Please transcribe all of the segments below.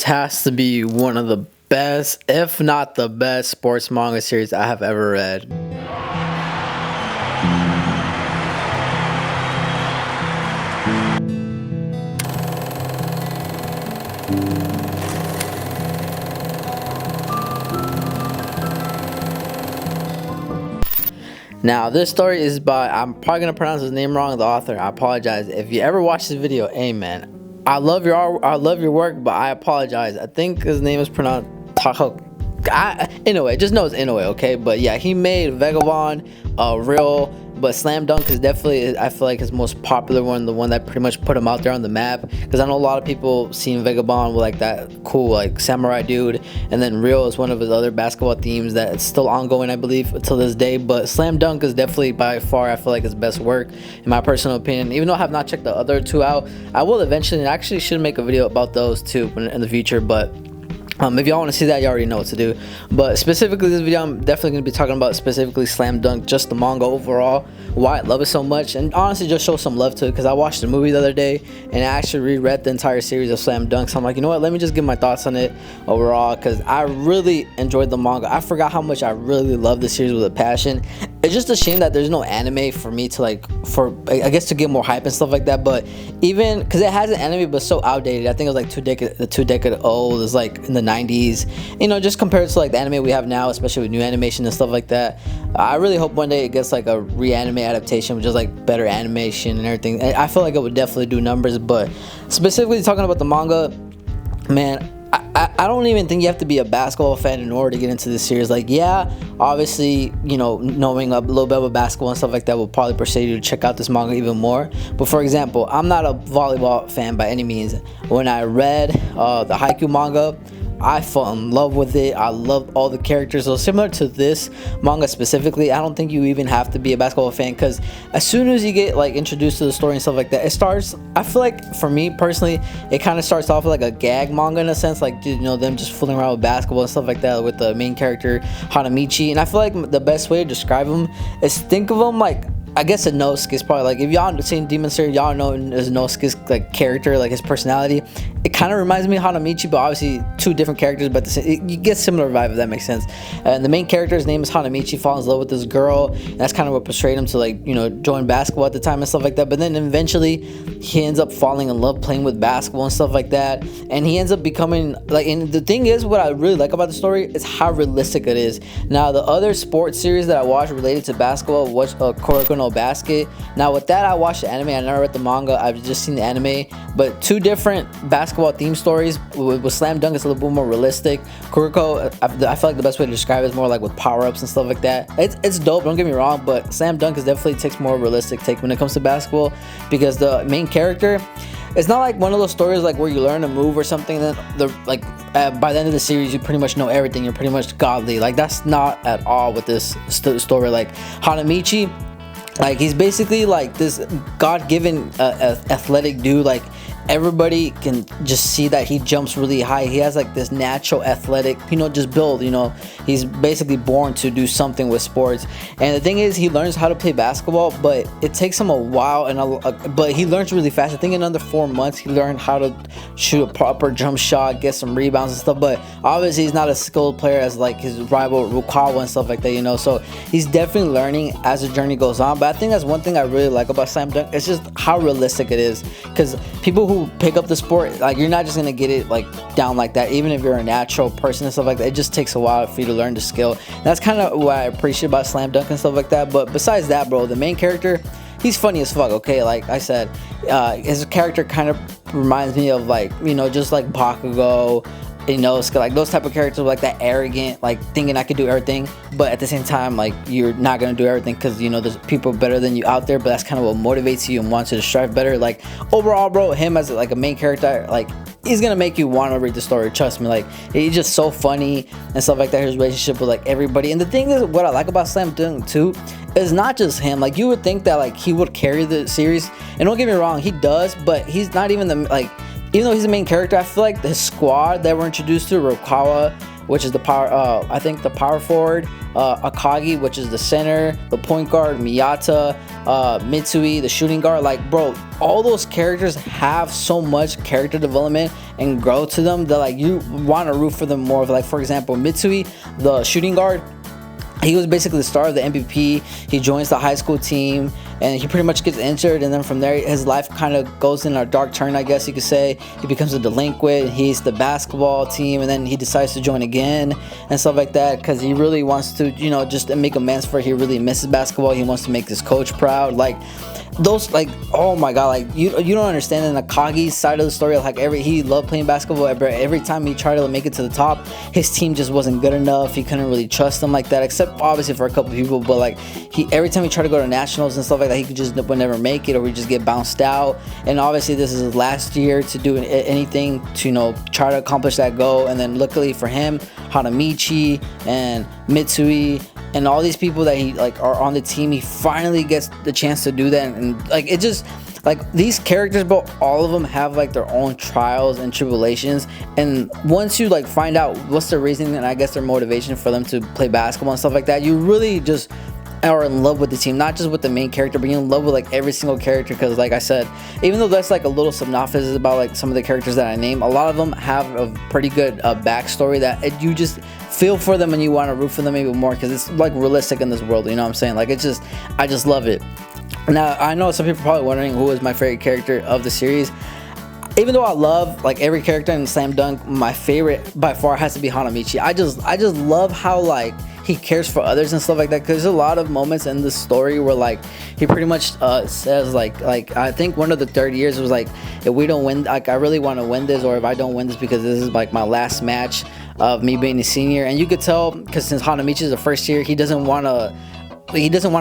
has to be one of the best, if not the best, sports manga series I have ever read. Now, this story is by, I'm probably gonna pronounce his name wrong, the author. I apologize. If you ever watch this video, amen. I love your work, but I apologize. I think his name is pronounced Taho. Anyway, just know it's Inoue, okay? But yeah, he made Vagabond, Real, but Slam Dunk is definitely, I feel like, his most popular one, the one that pretty much put him out there on the map. Because I know a lot of people seen Vagabond with like that cool like samurai dude, and then Real is one of his other basketball themes that it's still ongoing, I believe, until this day. But Slam Dunk is definitely by far, I feel like, his best work in my personal opinion. Even though I have not checked the other two out, I will eventually, and actually should make a video about those too in the future. But if y'all want to see that, you already know what to do. But specifically this video, I'm definitely going to be talking about specifically Slam Dunk, just the manga overall, why I love it so much, and honestly just show some love to it, because I watched the movie the other day and I actually reread the entire series of Slam Dunk. So I'm like, you know what, let me just give my thoughts on it overall, because I really enjoyed the manga. I forgot how much I really love the series with a passion. It's just a shame that there's no anime for me to like, I guess to get more hype and stuff like that. But even because it has an anime, but so outdated. I think it was like two decade old. It's like in the 90s, you know, just compared to like the anime we have now, especially with new animation and stuff like that. I really hope one day it gets like a reanime adaptation with just like better animation and everything. I feel like it would definitely do numbers. But specifically talking about the manga, man, I don't even think you have to be a basketball fan in order to get into this series. Like, yeah, obviously, you know, knowing a little bit about basketball and stuff like that will probably persuade you to check out this manga even more. But for example, I'm not a volleyball fan by any means. When I read the Haikyuu manga, I fell in love with it. I loved all the characters. So similar to this manga specifically, I don't think you even have to be a basketball fan, because as soon as you get like introduced to the story and stuff like that, it starts, I feel like for me personally, it kind of starts off like a gag manga in a sense, like, you know, them just fooling around with basketball and stuff like that with the main character Hanamichi. And I feel like the best way to describe him is think of him like, I guess Inosuke is probably like, if y'all seen Demon Slayer, y'all know Inosuke's like character, like his personality. It kind of reminds me of Hanamichi, but obviously two different characters, but you get similar vibe, if that makes sense. And the main character's name is Hanamichi, falls in love with this girl, and that's kind of what persuaded him to, like, you know, join basketball at the time and stuff like that. But then eventually he ends up falling in love playing with basketball and stuff like that, and he ends up becoming like, and the thing is, what I really like about the story is how realistic it is. Now, the other sports series that I watched related to basketball was Kuroko no Basket. Now with that, I watched the anime. I never read the manga. I've just seen the anime. But two different basketball theme stories. With Slam Dunk, it's a little bit more realistic. Kuroko, I feel like the best way to describe it is more like with power-ups and stuff like that. It's dope, don't get me wrong, but Slam Dunk is definitely takes more realistic take when it comes to basketball, because the main character, it's not like one of those stories like where you learn a move or something, then by the end of the series you pretty much know everything, you're pretty much godly. Like, that's not at all with this story. Like Hanamichi, like, he's basically like this god-given athletic dude. Like, everybody can just see that he jumps really high. He has like this natural athletic, you know, just build, you know. He's basically born to do something with sports. And the thing is, he learns how to play basketball, but it takes him a while, but he learns really fast. I think in under 4 months he learned how to shoot a proper jump shot, get some rebounds and stuff. But obviously he's not a skilled player as like his rival Rukawa and stuff like that, you know. So he's definitely learning as the journey goes on. But I think that's one thing I really like about Slam Dunk. It's just how realistic it is, because people who pick up the sport, like, you're not just gonna get it like down like that. Even if you're a natural person and stuff like that, it just takes a while for you to learn the skill. And that's kind of what I appreciate about Slam Dunk and stuff like that. But besides that, bro, the main character, he's funny as fuck, okay? Like I said, his character kind of reminds me of, like, you know, just like Bakugo, you know, like those type of characters, like that arrogant, like thinking I could do everything, but at the same time, like, you're not gonna do everything, because, you know, there's people better than you out there, but that's kind of what motivates you and wants you to strive better. Like, overall, bro, him as like a main character, like, he's gonna make you want to read the story, trust me. Like, he's just so funny and stuff like that. His relationship with like everybody. And the thing is, what I like about Slam Dunk too is not just him. Like, you would think that like he would carry the series, and don't get me wrong, he does, but he's not even the, like, even though he's the main character, I feel like the squad that we're introduced to, Rukawa, which is the power, I think the power forward, Akagi, which is the center, the point guard, Miyata, Mitsui, the shooting guard. Like, bro, all those characters have so much character development, and grow to them, that like you want to root for them more. Like for example, Mitsui, the shooting guard, he was basically the star of the MVP. He joins the high school team and he pretty much gets injured, and then from there his life kind of goes in a dark turn, I guess you could say. He becomes a delinquent. He's the basketball team, and then he decides to join again and stuff like that because he really wants to, you know, just make amends for he really misses basketball. He wants to make his coach proud. Like those, like, oh my god, like you don't understand. In Akagi's side of the story, like he loved playing basketball, but every time he tried to make it to the top, his team just wasn't good enough. He couldn't really trust them like that, except obviously for a couple people. But like every time he tried to go to nationals and stuff like that, he could just would never make it, or he just get bounced out. And obviously this is his last year to do anything to, you know, try to accomplish that goal. And then luckily for him, Hanamichi and Mitsui and all these people that he like are on the team, he finally gets the chance to do that. And like it just, like these characters, bro, all of them have like their own trials and tribulations, and once you like find out what's the reason and I guess their motivation for them to play basketball and stuff like that, you really just are in love with the team, not just with the main character, but you're in love with like every single character. Because like I said, even though that's like a little synopsis about like some of the characters that I name, a lot of them have a pretty good backstory that you just feel for them and you want to root for them even more because it's like realistic in this world, you know what I'm saying? Like it's just, I just love it. Now I know some people are probably wondering who is my favorite character of the series. Even though I love like every character in Slam Dunk, my favorite by far has to be Hanamichi. I just love how like he cares for others and stuff like that, because there's a lot of moments in the story where like he pretty much says like I think one of the third years was like, if we don't win, like I really want to win this, or if I don't win this because this is like my last match of me being a senior. And you could tell, because since Hanamichi is the first year, he doesn't want to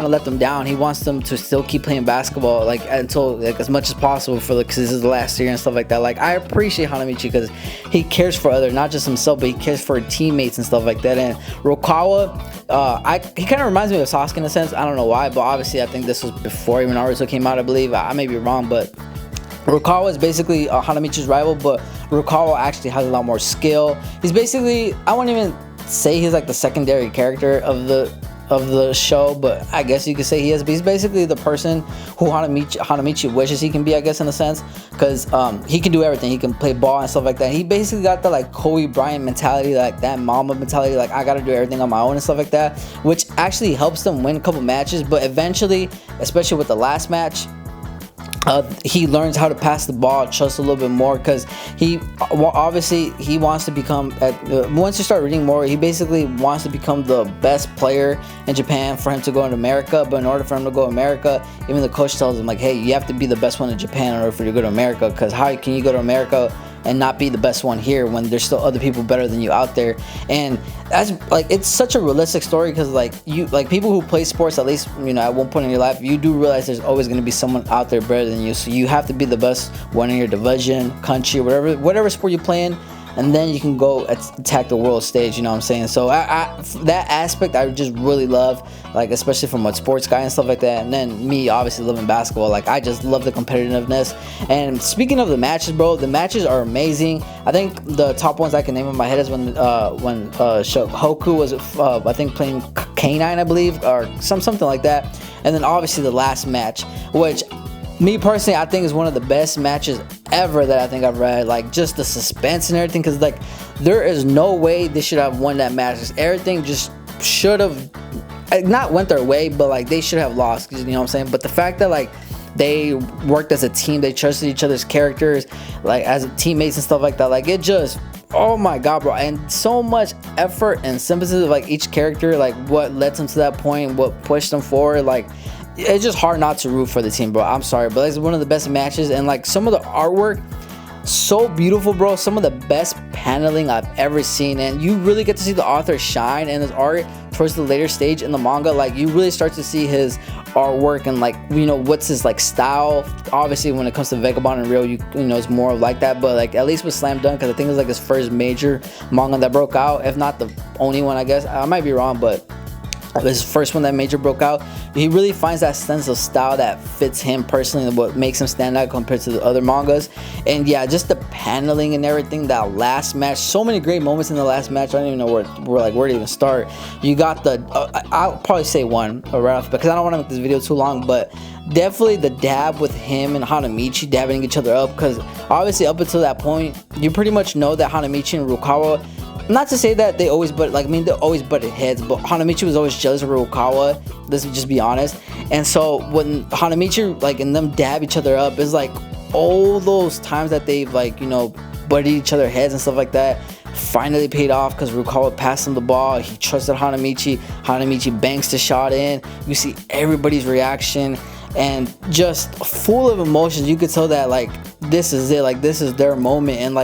let them down. He wants them to still keep playing basketball like until like as much as possible for because this is the last year and stuff like that. Like I appreciate Hanamichi because he cares for others, not just himself, but he cares for teammates and stuff like that. And Rokawa, he kind of reminds me of Sasuke in a sense. I don't know why, but obviously I think this was before even Naruto came out, I believe. I may be wrong, but Rukawa is basically Hanamichi's rival, but Rukawa actually has a lot more skill. He's basically, I wouldn't even say he's like the secondary character of the show, but I guess you could say he is. But he's basically the person who Hanamichi wishes he can be, I guess, in a sense, because he can do everything. He can play ball and stuff like that. He basically got the like Kobe Bryant mentality, like that Mamba mentality, like I gotta do everything on my own and stuff like that, which actually helps them win a couple matches. But eventually, especially with the last match, he learns how to pass the ball just a little bit more, because he obviously he wants to become once you start reading more, he basically wants to become the best player in Japan for him to go into America. But in order for him to go to America, even the coach tells him like, hey, you have to be the best one in Japan in order for you to go to America, because how can you go to America and not be the best one here when there's still other people better than you out there? And that's like, it's such a realistic story, because like you, like people who play sports, at least, you know, at one point in your life, you do realize there's always going to be someone out there better than you. So you have to be the best one in your division, country, whatever sport you play in, and then you can go attack the world stage, you know what I'm saying? So that aspect I just really love, like especially from a sports guy and stuff like that. And then me obviously loving basketball, like I just love the competitiveness. And speaking of the matches, bro, the matches are amazing. I think the top ones I can name in my head is when Hoku was I think playing K9, I believe, or something like that. And then obviously the last match, which me personally I think is one of the best matches ever that I think I've read. Like just the suspense and everything, because like there is no way they should have won that match. Just everything just should have not went their way, but like they should have lost, you know what I'm saying? But the fact that like they worked as a team, they trusted each other's characters like as teammates and stuff like that, like it just, oh my god, bro. And so much effort and sympathy of like each character, like what led them to that point, what pushed them forward. Like it's just hard not to root for the team, bro. I'm sorry, but it's one of the best matches. And like some of the artwork, so beautiful, bro. Some of the best paneling I've ever seen, and you really get to see the author shine in his art towards the later stage in the manga. Like you really start to see his artwork and like, you know, what's his like style. Obviously when it comes to Vagabond and Real, you know, it's more like that, but like at least with Slam Dunk, because I think it was like his first major manga that broke out, if not the only one, I guess. I might be wrong, but his first one that major broke out. He really finds that sense of style that fits him personally and what makes him stand out compared to the other mangas. And yeah, just the paneling and everything, that last match, so many great moments in the last match. I don't even know where to even start. You got the I'll probably say one right off because I don't want to make this video too long, but definitely the dab with him and Hanamichi dabbing each other up, because obviously up until that point you pretty much know that Hanamichi and Rukawa, not to say that they always they always butted heads, but Hanamichi was always jealous of Rukawa. Let's just be honest. And so when Hanamichi and them dab each other up, it's like all those times that they've butted each other heads and stuff like that finally paid off, because Rukawa passed him the ball. He trusted Hanamichi. Hanamichi banks the shot in. You see everybody's reaction and just full of emotions. You could tell that this is it, this is their moment, and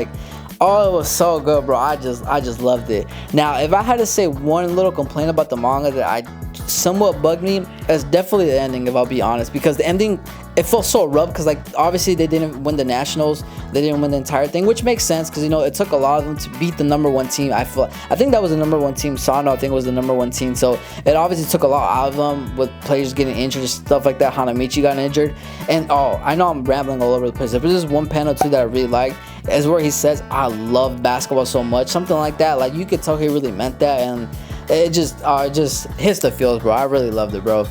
oh, it was so good, bro. I just loved it. Now, if I had to say one little complaint about the manga that I somewhat bugged me, it's definitely the ending, if I'll be honest, because the ending, it felt so rough, because obviously they didn't win the nationals, they didn't win the entire thing, which makes sense because it took a lot of them to beat the #1 team. I think that was the #1 team. Sano, I think, was the #1 team, so it obviously took a lot out of them with players getting injured and stuff like that. Hanamichi got injured, and I know I'm rambling all over the place. If there's just one panel too that I really liked, is where he says, "I love basketball so much," something like that. You could tell he really meant that, and it just hits the feels, bro. I really loved it, bro.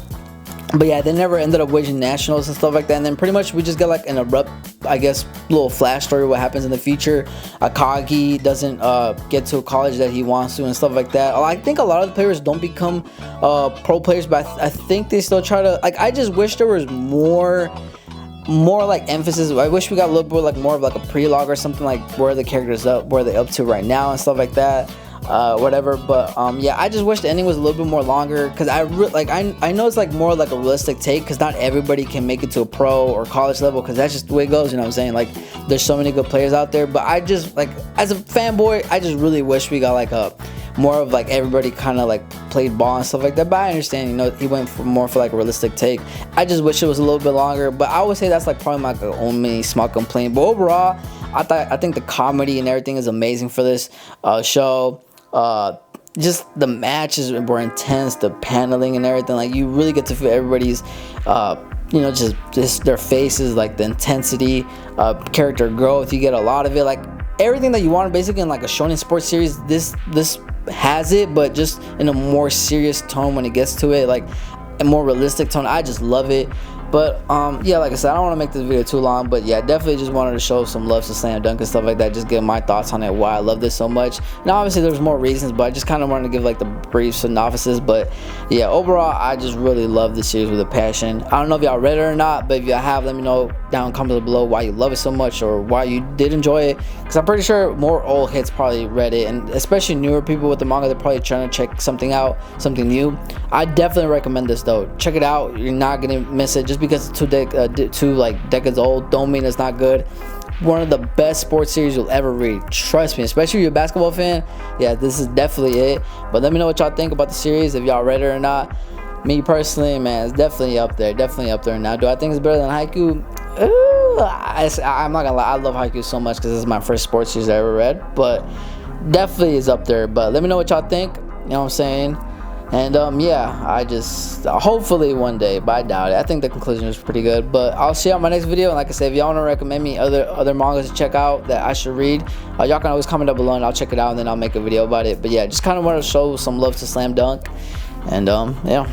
But yeah, they never ended up winning nationals and stuff like that. And then pretty much we just got an abrupt, I guess, little flash story what happens in the future. Akagi doesn't get to a college that he wants to and stuff like that. I think a lot of the players don't become pro players, but I think they still try to. I just wish there was more emphasis. I wish we got a little bit more of a pre-log or something, where the characters where they up to right now and stuff like that. Whatever, but yeah, I just wish the ending was a little bit more longer, because I know it's more a realistic take, because not everybody can make it to a pro or college level, because that's just the way it goes, you know what I'm saying? There's so many good players out there, but I just as a fanboy, I just really wish we got a more of everybody kind of played ball and stuff like that. But I understand, he went for more for a realistic take. I just wish it was a little bit longer, but I would say that's probably my only small complaint. But overall, I think the comedy and everything is amazing for this show. Just the matches were intense, the paneling and everything. You really get to feel everybody's just their faces, the intensity, character growth. You get a lot of it, everything that you want basically in a shonen sports series. This has it, but just in a more serious tone when it gets to it, a more realistic tone. I just love it. But yeah, like I said, I don't want to make this video too long, but yeah, definitely just wanted to show some love to Slam Dunk and stuff like that, just give my thoughts on it, why I love this so much. Now obviously there's more reasons, but I just kind of wanted to give the brief synopsis. But yeah, overall I just really love this series with a passion. I don't know if y'all read it or not, but if y'all have, let me know down in the comments below why you love it so much, or why you did enjoy it, because I'm pretty sure more old hits probably read it, and especially newer people with the manga, they're probably trying to check something out, something new. I definitely recommend this though. Check it out, you're not gonna miss it. Just because it's two decades old don't mean it's not good. One of the best sports series you'll ever read, trust me, especially if you're a basketball fan. Yeah, this is definitely it. But let me know what y'all think about the series, if y'all read it or not. Me personally, man, it's definitely up there, now. Do I think it's better than Haikyuu? I'm not gonna lie, I love Haikyuu so much because this is my first sports series I ever read, but definitely is up there. But let me know what y'all think, you know what I'm saying? And yeah, I just hopefully one day, but I doubt it. I think the conclusion was pretty good. But I'll see you on my next video. And like I said, if y'all want to recommend me other mangas to check out that I should read, y'all can always comment down below and I'll check it out, and then I'll make a video about it. But yeah, just kind of want to show some love to Slam Dunk. And yeah.